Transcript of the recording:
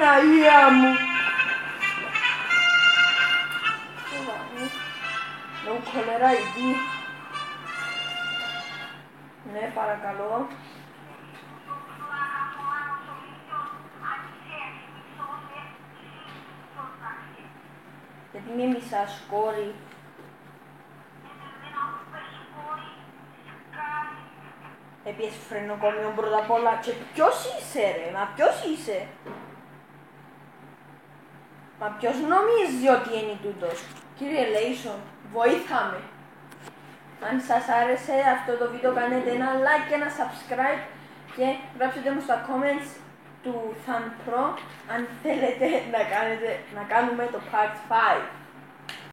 Παναγία μου. No caller ID. Ναι, παρακαλώ. Γιατί με μισάς, κόρη. Έπιες φρενοκομείο πρώτα απ' όλα. Και ποιος είσαι ρε, μα ποιος είσαι. Μα ποιος νομίζει ότι είναι τούτος. Κύριε Λέισον, βοήθαμε. Αν σας άρεσε αυτό το βίντεο κάνετε ένα like και ένα subscribe και γράψτε μου στα comments του Thumb Pro αν θέλετε να κάνουμε το part 5.